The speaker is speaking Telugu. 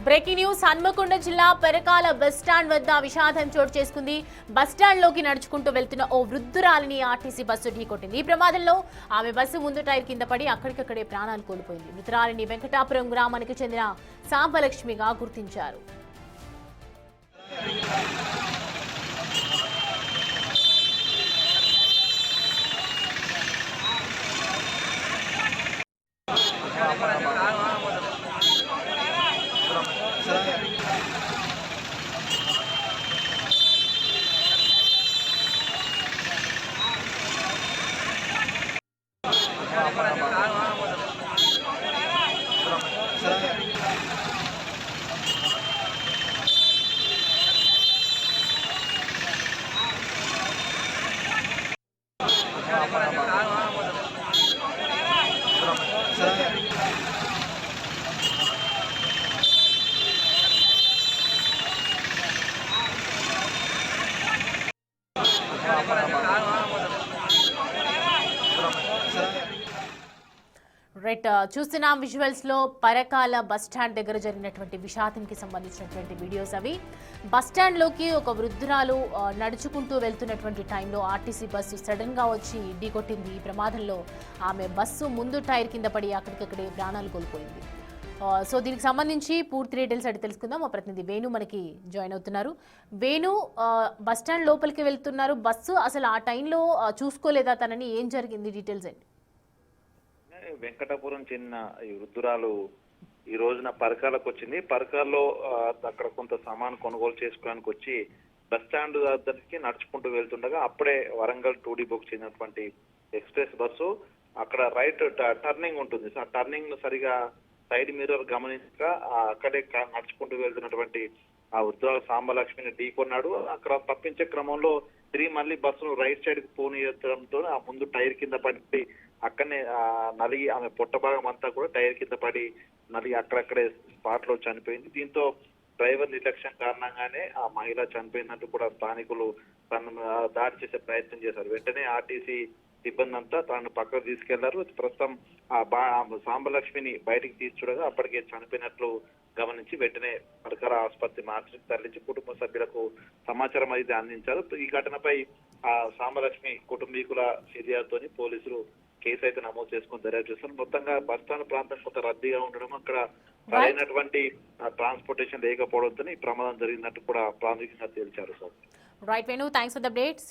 బ్రేకింగ్ న్యూస్ హన్మకొండ జిల్లా పెరకాల బస్టాండ్ వద్ద విషాదం చోటు చేసుకుంది. బస్టాండ్ లోకి నడుచుకుంటూ వెళ్తున్న ఓ వృద్ధురాలిని ఆర్టీసీ బస్సు ఢీకొట్టింది. ఈ ప్రమాదంలో ఆమె బస్సు ముందు టైర్ కింద పడి అక్కడికక్కడే ప్రాణాలు కోల్పోయింది. మృతురాలిని వెంకటాపురం గ్రామానికి చెందిన సాంబలక్ష్మిగా గుర్తించారు. రైట్, చూస్తున్నాం విజువల్స్ లో పరకాల బస్టాండ్ దగ్గర జరిగినటువంటి విషాదంకి సంబంధించినటువంటి వీడియోస్ అవి. బస్టాండ్ లోకి ఒక వృద్ధురాలు నడుచుకుంటూ వెళ్తున్నటువంటి టైంలో ఆర్టీసీ బస్సు సడన్ గా వచ్చి ఢీకొట్టింది. ఈ ప్రమాదంలో ఆమె బస్సు ముందు టైర్ కింద పడి అక్కడికక్కడే ప్రాణాలు కోల్పోయింది. సో దీనికి సంబంధించి పూర్తి డీటెయిల్స్ అడిగి తెలుసుకుందాం. మా ప్రతినిధి వేణు మనకి జాయిన్ అవుతున్నారు. వేణు, బస్టాండ్ లోపలికి వెళ్తున్నారు, బస్సు అసలు ఆ టైంలో చూసుకోలేదా తనని? ఏం జరిగింది, డీటెయిల్స్ ఏంటి? వెంకటాపురం చెందిన ఈ వృద్ధురాలు ఈ రోజున పరకాలకు వచ్చింది. పరకాల్లో అక్కడ కొంత సామాన్ కొనుగోలు చేసుకోవడానికి వచ్చి బస్ స్టాండ్ దగ్గరికి నడుచుకుంటూ వెళ్తుండగా అప్పుడే వరంగల్ 2D బుక్ చెందినటువంటి ఎక్స్ప్రెస్ బస్సు అక్కడ రైట్ టర్నింగ్ ఉంటుంది. ఆ టర్నింగ్ సరిగా సైడ్ మిర్రర్ గమనించక అక్కడే నడుచుకుంటూ వెళ్తున్నటువంటి ఆ వృద్ధురాలు సాంబలక్ష్మిని ఢీకొన్నాడు. అక్కడ తప్పించే క్రమంలో తిరిగి మళ్ళీ బస్సును రైట్ సైడ్ కి పోనీయడంతో ఆ ముందు టైర్ కింద పడి అక్కడనే నలిగి ఆమె పొట్ట భాగం అంతా కూడా టైర్ కింద పడి నలిగి అక్కడక్కడే స్పాట్ లో చనిపోయింది. దీంతో డ్రైవర్ నిర్లక్ష్యం కారణంగానే ఆ మహిళ చనిపోయినట్టు కూడా స్థానికులు తను దాడి చేసే ప్రయత్నం చేశారు. వెంటనే ఆర్టీసీ సిబ్బంది అంతా తనను పక్కకు తీసుకెళ్లారు. ప్రస్తుతం సాంబలక్ష్మిని బయటికి తీసుకురాగా అప్పటికే చనిపోయినట్లు గమనించి వెంటనే పరకాల ఆసుపత్రి మార్చికి తరలించి కుటుంబ సభ్యులకు సమాచారం అయితే అందించారు. ఈ ఘటనపై ఆ సాంబలక్ష్మి కుటుంబీకుల ఫిర్యాదుతోని పోలీసులు కేసు అయితే నమోదు చేసుకుని దర్యాప్తు చేస్తారు. మొత్తంగా బస్టాండ్ ప్రాంతం కొంత రద్దీగా ఉండడం, అక్కడ సరైనటువంటి ట్రాన్స్పోర్టేషన్ లేకపోవడంతో ఈ ప్రమాదం జరిగినట్టు కూడా ప్రాథమికంగా తేల్చారు. Sir right Venu, thanks for the updates.